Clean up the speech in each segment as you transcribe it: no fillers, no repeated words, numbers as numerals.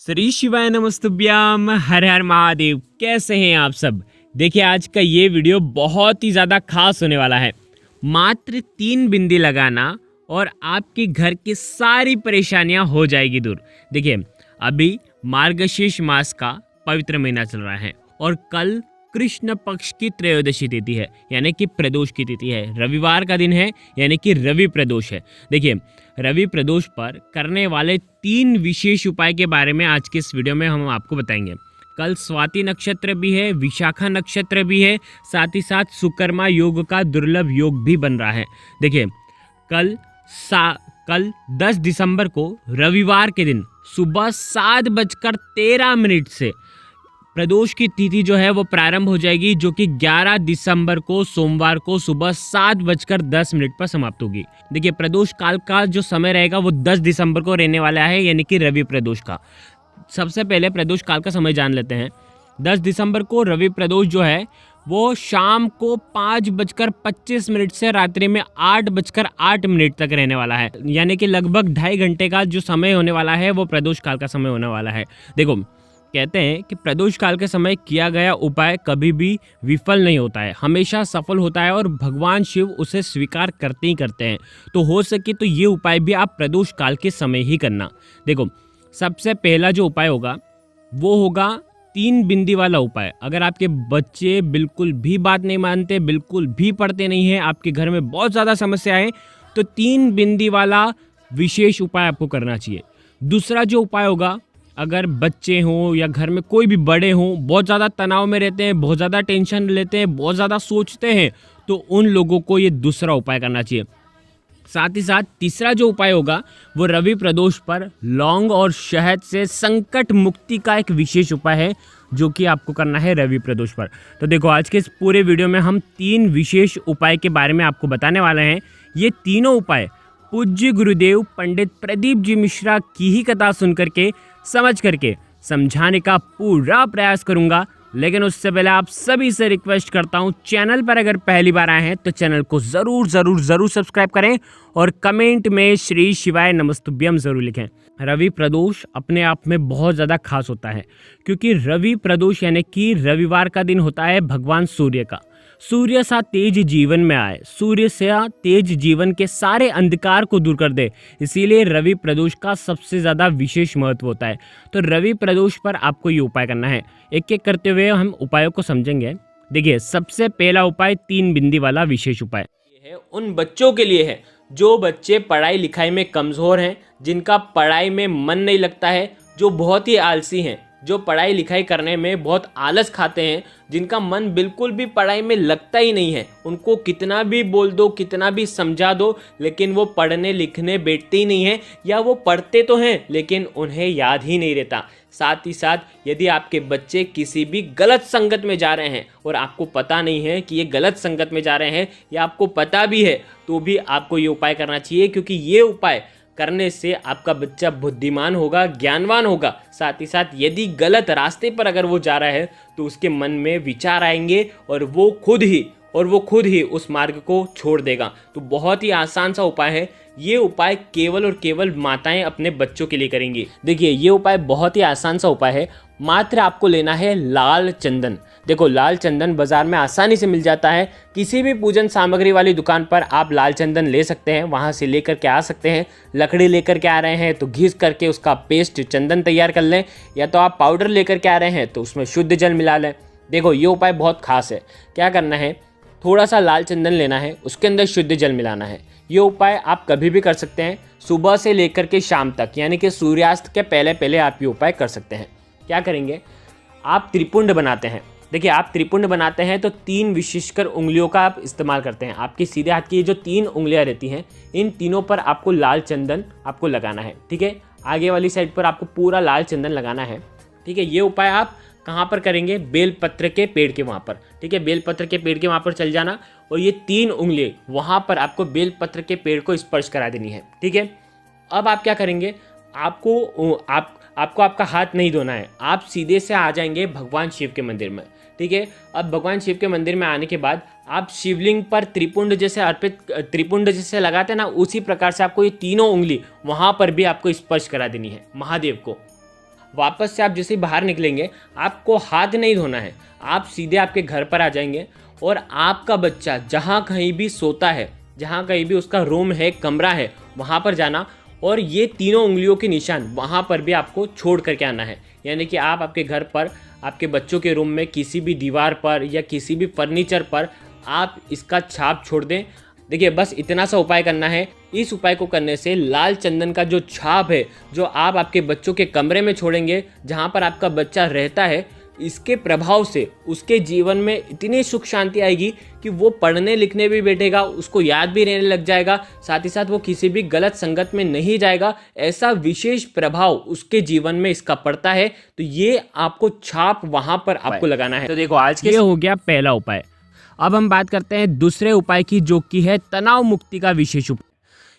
श्री शिवाय नमस्तुभ्याम। हर हर महादेव। कैसे हैं आप सब। देखिए आज का ये वीडियो बहुत ही ज़्यादा खास होने वाला है। मात्र 3 बिंदी लगाना और आपके घर की सारी परेशानियां हो जाएगी दूर। देखिए अभी मार्गशीर्ष मास का पवित्र महीना चल रहा है और कल कृष्ण पक्ष की त्रयोदशी तिथि है, यानी कि प्रदोष की तिथि है। रविवार का दिन है, यानी कि रवि प्रदोष है। देखिए रवि प्रदोष पर करने वाले 3 विशेष उपाय के बारे में आज के इस वीडियो में हम आपको बताएंगे। कल स्वाति नक्षत्र भी है, विशाखा नक्षत्र भी है, साथ ही साथ सुकर्मा योग का दुर्लभ योग भी बन रहा है। देखिए कल 10 दिसंबर को रविवार के दिन सुबह 7:13 से प्रदोष की तिथि जो है वो प्रारंभ हो जाएगी, जो कि 11 दिसंबर को सोमवार को सुबह 7:10 पर समाप्त होगी। देखिए प्रदोष काल का जो समय रहेगा वो 10 दिसंबर को रहने वाला है, यानी कि रवि प्रदोष का। सबसे पहले प्रदोष काल का समय जान लेते हैं। 10 दिसंबर को रवि प्रदोष जो है वो शाम को 5:25 से रात्रि में 8:08 तक रहने वाला है, यानी कि लगभग 2.5 घंटे का जो समय होने वाला है वो प्रदोष काल का समय होने वाला है। देखो कहते हैं कि प्रदोष काल के समय किया गया उपाय कभी भी विफल नहीं होता है, हमेशा सफल होता है और भगवान शिव उसे स्वीकार करते ही करते हैं। तो हो सके तो ये उपाय भी आप प्रदोष काल के समय ही करना। देखो सबसे पहला जो उपाय होगा वो होगा 3 बिंदी वाला उपाय। अगर आपके बच्चे बिल्कुल भी बात नहीं मानते, बिल्कुल भी पढ़ते नहीं हैं, आपके घर में बहुत ज़्यादा समस्या है, तो 3 बिंदी वाला विशेष उपाय आपको करना चाहिए। दूसरा जो उपाय होगा, अगर बच्चे हों या घर में कोई भी बड़े हों, बहुत ज़्यादा तनाव में रहते हैं, बहुत ज़्यादा टेंशन लेते हैं, बहुत ज़्यादा सोचते हैं, तो उन लोगों को ये दूसरा उपाय करना चाहिए। साथ ही साथ तीसरा जो उपाय होगा वो रवि प्रदोष पर लौंग और शहद से संकट मुक्ति का एक विशेष उपाय है, जो कि आपको करना है रवि प्रदोष पर। तो देखो आज के इस पूरे वीडियो में हम 3 विशेष उपाय के बारे में आपको बताने वाले हैं। ये तीनों उपाय पूज्य गुरुदेव पंडित प्रदीप जी मिश्रा की ही कथा सुन करके समझ करके समझाने का पूरा प्रयास करूंगा। लेकिन उससे पहले आप सभी से रिक्वेस्ट करता हूं, चैनल पर अगर पहली बार आए हैं तो चैनल को ज़रूर सब्सक्राइब करें और कमेंट में श्री शिवाय नमस्तुभ्यम ज़रूर लिखें। रवि प्रदोष अपने आप में बहुत ज़्यादा खास होता है, क्योंकि रवि प्रदोष यानी कि रविवार का दिन होता है भगवान सूर्य का। सूर्य सा तेज जीवन में आए, सूर्य से तेज जीवन के सारे अंधकार को दूर कर दे, इसीलिए रवि प्रदोष का सबसे ज़्यादा विशेष महत्व होता है। तो रवि प्रदोष पर आपको ये उपाय करना है। एक एक करते हुए हम उपायों को समझेंगे। देखिए सबसे पहला उपाय 3 बिंदी वाला विशेष उपाय ये है उन बच्चों के लिए है जो बच्चे पढ़ाई लिखाई में कमज़ोर हैं, जिनका पढ़ाई में मन नहीं लगता है, जो बहुत ही आलसी हैं, जो पढ़ाई लिखाई करने में बहुत आलस खाते हैं, जिनका मन बिल्कुल भी पढ़ाई में लगता ही नहीं है। उनको कितना भी बोल दो, कितना भी समझा दो, लेकिन वो पढ़ने लिखने बैठते ही नहीं है, या वो पढ़ते तो हैं लेकिन उन्हें याद ही नहीं रहता। साथ ही साथ यदि आपके बच्चे किसी भी गलत संगत में जा रहे हैं और आपको पता नहीं है कि ये गलत संगत में जा रहे हैं, या आपको पता भी है, तो भी आपको ये उपाय करना चाहिए, क्योंकि ये उपाय करने से आपका बच्चा बुद्धिमान होगा, ज्ञानवान होगा। साथ ही साथ यदि गलत रास्ते पर अगर वो जा रहा है तो उसके मन में विचार आएंगे और वो खुद ही उस मार्ग को छोड़ देगा। तो बहुत ही आसान सा उपाय है। ये उपाय केवल और केवल माताएं अपने बच्चों के लिए करेंगी। देखिए ये उपाय बहुत ही आसान सा उपाय है। मात्र आपको लेना है लाल चंदन। देखो लाल चंदन बाजार में आसानी से मिल जाता है, किसी भी पूजन सामग्री वाली दुकान पर आप लाल चंदन ले सकते हैं, वहाँ से लेकर के आ सकते हैं। लकड़ी लेकर के आ रहे हैं तो घिस करके उसका पेस्ट चंदन तैयार कर लें, या तो आप पाउडर लेकर के आ रहे हैं तो उसमें शुद्ध जल मिला लें। देखो ये उपाय बहुत खास है। क्या करना है, थोड़ा सा लाल चंदन लेना है, उसके अंदर शुद्ध जल मिलाना है। ये उपाय आप कभी भी कर सकते हैं, सुबह से लेकर के शाम तक, यानी कि सूर्यास्त के पहले पहले आप ये उपाय कर सकते हैं। क्या करेंगे, आप त्रिपुंड बनाते हैं। देखिए आप त्रिपुंड बनाते हैं तो 3 विशेषकर उंगलियों का आप इस्तेमाल करते हैं। आपके सीधे हाथ की जो 3 उंगलियां रहती हैं, इन तीनों पर आपको लाल चंदन आपको लगाना है। ठीक है, आगे वाली साइड पर आपको पूरा लाल चंदन लगाना है। ठीक है, ये उपाय आप कहाँ पर करेंगे, बेलपत्र के पेड़ के वहाँ पर। ठीक है, बेलपत्र के पेड़ के वहाँ पर चल जाना और ये 3 उंगली वहाँ पर आपको बेलपत्र के पेड़ को स्पर्श करा देनी है। ठीक है, अब आप क्या करेंगे, आपको आपका हाथ नहीं धोना है, आप सीधे से आ जाएंगे भगवान शिव के मंदिर में। ठीक है, अब भगवान शिव के मंदिर में आने के बाद आप शिवलिंग पर त्रिपुंड जैसे लगाते हैं ना, उसी प्रकार से आपको ये तीनों उंगली वहाँ पर भी आपको स्पर्श करा देनी है महादेव को। वापस से आप जैसे ही बाहर निकलेंगे आपको हाथ नहीं धोना है, आप सीधे आपके घर पर आ जाएंगे और आपका बच्चा जहाँ कहीं भी सोता है, जहाँ कहीं भी उसका रूम है, कमरा है, वहाँ पर जाना और ये तीनों उंगलियों के निशान वहाँ पर भी आपको छोड़ करके आना है। यानी कि आप आपके घर पर, आपके बच्चों के रूम में किसी भी दीवार पर या किसी भी फर्नीचर पर आप इसका छाप छोड़ दें। देखिए बस इतना सा उपाय करना है। इस उपाय को करने से लाल चंदन का जो छाप है, जो आप आपके बच्चों के कमरे में छोड़ेंगे, जहाँ पर आपका बच्चा रहता है, इसके प्रभाव से उसके जीवन में इतनी सुख शांति आएगी कि वो पढ़ने लिखने भी बैठेगा, उसको याद भी रहने लग जाएगा, साथ ही साथ वो किसी भी गलत संगत में नहीं जाएगा। ऐसा विशेष प्रभाव उसके जीवन में इसका पड़ता है। तो ये आपको छाप वहां पर आपको लगाना है। तो देखो आज के ये हो गया पहला उपाय। अब हम बात करते हैं दूसरे उपाय की, जो कि है तनाव मुक्ति का विशेष उपाय।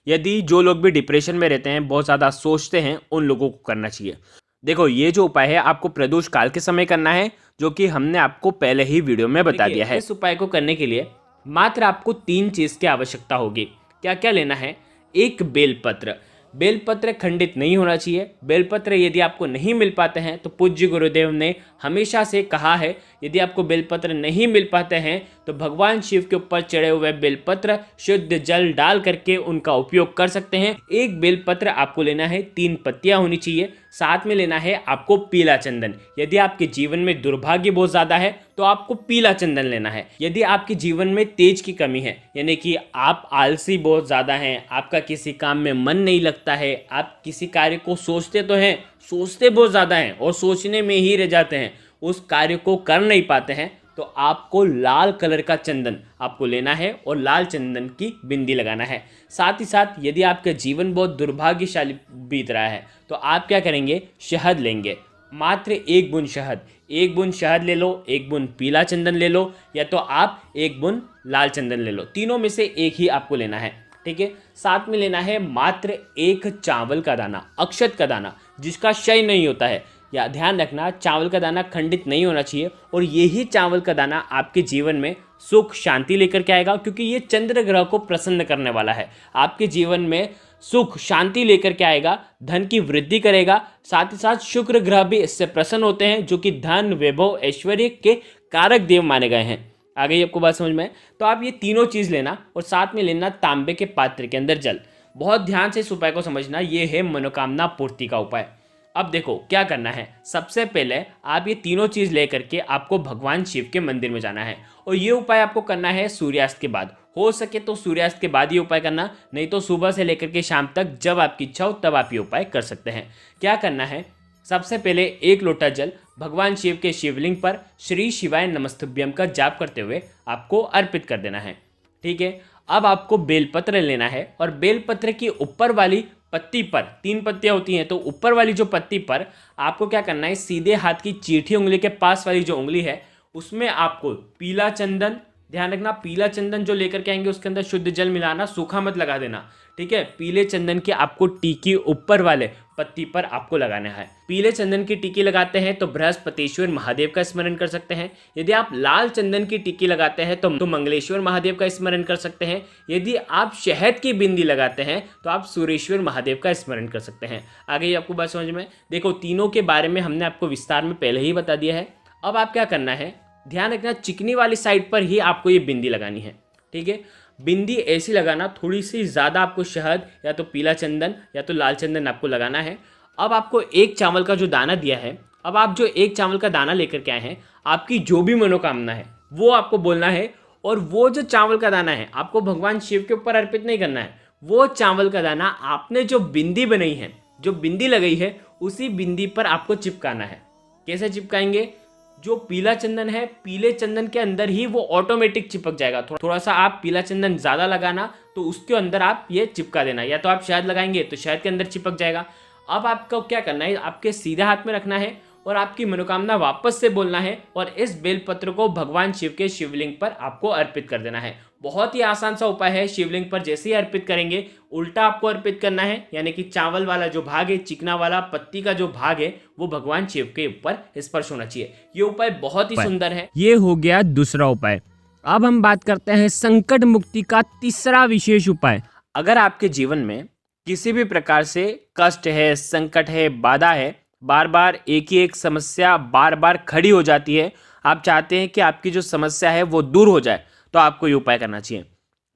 यदि जो लोग भी डिप्रेशन में रहते हैं, बहुत ज़्यादा सोचते हैं, उन लोगों को करना चाहिए। देखो ये जो उपाय है आपको प्रदोष काल के समय करना है, जो कि हमने आपको पहले ही वीडियो में बता दिया है। इस उपाय को करने के लिए मात्र आपको 3 चीज़ की आवश्यकता होगी। क्या क्या लेना है? एक बेलपत्र। बेलपत्र खंडित नहीं होना चाहिए। बेलपत्र यदि आपको नहीं मिल पाते हैं तो पूज्य गुरुदेव ने हमेशा से कहा है, यदि आपको बेलपत्र नहीं मिल पाते हैं तो भगवान शिव के ऊपर चढ़े हुए बेलपत्र शुद्ध जल डाल करके उनका उपयोग कर सकते हैं। एक बेलपत्र आपको लेना है, 3 पत्तियां होनी चाहिए। साथ में लेना है आपको पीला चंदन। यदि आपके जीवन में दुर्भाग्य बहुत ज़्यादा है तो आपको पीला चंदन लेना है। यदि आपके जीवन में तेज की कमी है, यानी कि आप आलसी बहुत ज़्यादा हैं, आपका किसी काम में मन नहीं लगता है, आप किसी कार्य को सोचते तो हैं, सोचते बहुत ज़्यादा हैं और सोचने में ही रह जाते हैं, उस कार्य को कर नहीं पाते हैं, तो आपको लाल कलर का चंदन आपको लेना है और लाल चंदन की बिंदी लगाना है। साथ ही साथ यदि आपका जीवन बहुत दुर्भाग्यशाली बीत रहा है तो आप क्या करेंगे? शहद लेंगे, मात्र 1 बूंद शहद। 1 बूंद शहद ले लो, 1 बूंद पीला चंदन ले लो, या तो आप 1 बूंद लाल चंदन ले लो। तीनों में से एक ही आपको लेना है, ठीक है। साथ में लेना है मात्र 1 चावल का दाना, अक्षत का दाना, जिसका क्षय नहीं होता है। या ध्यान रखना, चावल का दाना खंडित नहीं होना चाहिए और यही चावल का दाना आपके जीवन में सुख शांति लेकर के आएगा, क्योंकि ये चंद्र ग्रह को प्रसन्न करने वाला है। आपके जीवन में सुख शांति लेकर के आएगा, धन की वृद्धि करेगा। साथ ही साथ शुक्र ग्रह भी इससे प्रसन्न होते हैं, जो कि धन, वैभव, ऐश्वर्य के कारक देव माने गए हैं। आ गई आपको बात समझ में? तो आप ये तीनों चीज़ लेना और साथ में लेना तांबे के पात्र के अंदर जल। बहुत ध्यान से इस उपाय को समझना, ये है मनोकामना पूर्ति का उपाय। अब देखो क्या करना है। सबसे पहले आप ये तीनों चीज़ लेकर के आपको भगवान शिव के मंदिर में जाना है और ये उपाय आपको करना है सूर्यास्त के बाद। हो सके तो सूर्यास्त के बाद ये उपाय करना, नहीं तो सुबह से लेकर के शाम तक जब आपकी इच्छा हो तब आप ये उपाय कर सकते हैं। क्या करना है? सबसे पहले 1 लोटा जल भगवान शिव के शिवलिंग पर श्री शिवाय नमस्तुभ्यम का जाप करते हुए आपको अर्पित कर देना है, ठीक है। अब आपको बेलपत्र लेना है और बेलपत्र की ऊपर वाली पत्ती पर 3 पत्तियां होती हैं, तो ऊपर वाली जो पत्ती पर आपको क्या करना है? सीधे हाथ की चीठी उंगली के पास वाली जो उंगली है उसमें आपको पीला चंदन, ध्यान रखना पीला चंदन जो लेकर के आएंगे उसके अंदर शुद्ध जल मिलाना, सूखा मत लगा देना, ठीक है। पीले चंदन की आपको टीकी ऊपर वाले पत्ती पर आपको लगाना है। पीले चंदन की टीकी लगाते हैं तो बृहस्पतिश्वर महादेव का स्मरण कर सकते हैं। यदि आप लाल चंदन की टीकी लगाते हैं तो मंगलेश्वर महादेव का स्मरण कर सकते हैं। यदि आप शहद की बिंदी लगाते हैं तो आप सूर्येश्वर महादेव का स्मरण कर सकते हैं। आगे आपको बात समझ में? देखो तीनों के बारे में हमने आपको विस्तार में पहले ही बता दिया है। अब आप क्या करना है? ध्यान रखना चिकनी वाली साइड पर ही आपको ये बिंदी लगानी है, ठीक है। बिंदी ऐसी लगाना, थोड़ी सी ज़्यादा आपको शहद या तो पीला चंदन या तो लाल चंदन आपको लगाना है। अब आपको 1 चावल का जो दाना दिया है, अब आप जो 1 चावल का दाना लेकर के आए हैं, आपकी जो भी मनोकामना है वो आपको बोलना है और वो जो चावल का दाना है आपको भगवान शिव के ऊपर अर्पित नहीं करना है। वो चावल का दाना आपने जो बिंदी बनाई है, जो बिंदी लगाई है, उसी बिंदी पर आपको चिपकाना है। कैसे चिपकाएंगे? जो पीला चंदन है, पीले चंदन के अंदर ही वो ऑटोमेटिक चिपक जाएगा। थोड़ा सा आप पीला चंदन ज़्यादा लगाना तो उसके अंदर आप ये चिपका देना, या तो आप शहद लगाएंगे तो शहद के अंदर चिपक जाएगा। अब आपको क्या करना है? आपके सीधे हाथ में रखना है और आपकी मनोकामना वापस से बोलना है और इस बेलपत्र को भगवान शिव के शिवलिंग पर आपको अर्पित कर देना है। बहुत ही आसान सा उपाय है। शिवलिंग पर जैसे ही अर्पित करेंगे उल्टा आपको अर्पित करना है, यानी कि चावल वाला जो भाग है, चिकना वाला पत्ती का जो भाग है, वो भगवान शिव के ऊपर स्पर्श होना चाहिए। ये उपाय बहुत ही सुंदर है। ये हो गया दूसरा उपाय। अब हम बात करते हैं संकट मुक्ति का तीसरा विशेष उपाय। अगर आपके जीवन में किसी भी प्रकार से कष्ट है, संकट है, बाधा है, बार बार एक ही एक समस्या बार बार खड़ी हो जाती है, आप चाहते हैं कि आपकी जो समस्या है वो दूर हो जाए, तो आपको ये उपाय करना चाहिए।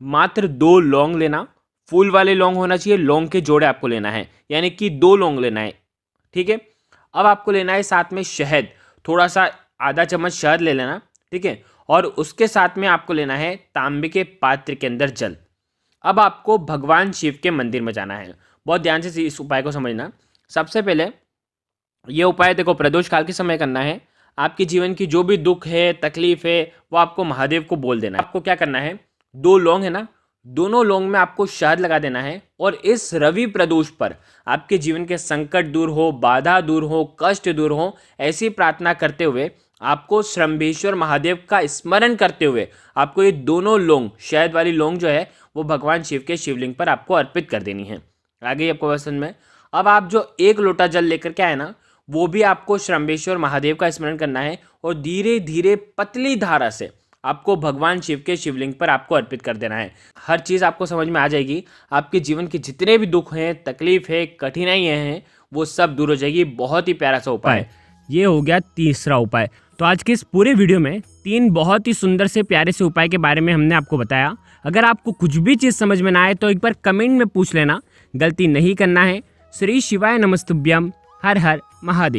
मात्र 2 लौंग लेना, फूल वाले लौंग होना चाहिए, लौंग के जोड़े आपको लेना है, यानी कि 2 लौंग लेना है, ठीक है। अब आपको लेना है साथ में शहद, थोड़ा सा आधा चम्मच शहद ले लेना, ठीक है। और उसके साथ में आपको लेना है तांबे के पात्र के अंदर जल। अब आपको भगवान शिव के मंदिर में जाना है। बहुत ध्यान से इस उपाय को समझना। सबसे पहले ये उपाय देखो प्रदोष काल के समय करना है। आपके जीवन की जो भी दुख है, तकलीफ है, वो आपको महादेव को बोल देना है। आपको क्या करना है, 2 लौंग है ना, दोनों लौंग में आपको शहद लगा देना है और इस रवि प्रदोष पर आपके जीवन के संकट दूर हो, बाधा दूर हो, कष्ट दूर हो, ऐसी प्रार्थना करते हुए आपको श्रम्भेश्वर महादेव का स्मरण करते हुए आपको ये दोनों लौंग, शहद वाली लौंग जो है वो भगवान शिव के शिवलिंग पर आपको अर्पित कर देनी है। आ गई आपको पसंद में। अब आप जो 1 लोटा जल लेकर के आए ना, वो भी आपको श्रम्भेश्वर महादेव का स्मरण करना है और धीरे धीरे पतली धारा से आपको भगवान शिव के शिवलिंग पर आपको अर्पित कर देना है। हर चीज़ आपको समझ में आ जाएगी। आपके जीवन के जितने भी दुख हैं, तकलीफ है, कठिनाइयाँ हैं, वो सब दूर हो जाएगी। बहुत ही प्यारा सा उपाय। ये हो गया तीसरा उपाय। तो आज के इस पूरे वीडियो में 3 बहुत ही सुंदर से प्यारे से उपाय के बारे में हमने आपको बताया। अगर आपको कुछ भी चीज़ समझ में ना आए तो एक बार कमेंट में पूछ लेना, गलती नहीं करना है। श्री शिवाय नमस्तुभ्यम। हर हर महादेव।